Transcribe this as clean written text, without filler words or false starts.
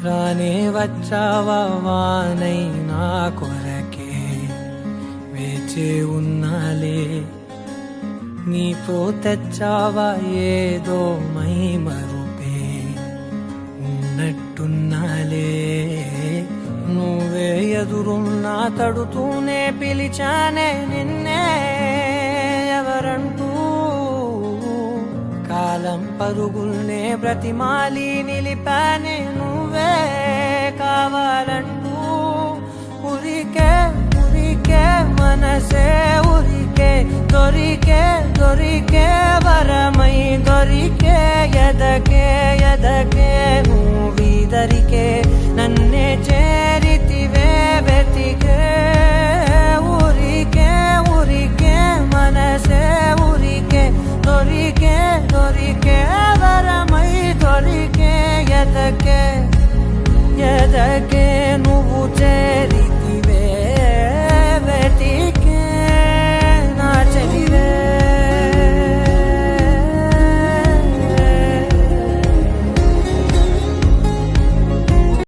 రానే వచ్చావా వానై నా కొరకే వేచే ఉన్నాలే నీతో తెచ్చావా ఏదో మై మరుపే ఉన్నట్టున్నాలే నువ్వే ఎదురున్నా తడుతూనే పిలిచానే నిన్నే ఎవరంటూ కాలం పరుగుల్నే బ్రతిమాలి నిలిపానే నువ్వే కావాలంటూ ఉరికే ఉరికే మనసే ఉరికే దొరికే దొరికే వరమై దొరికే ఎదకే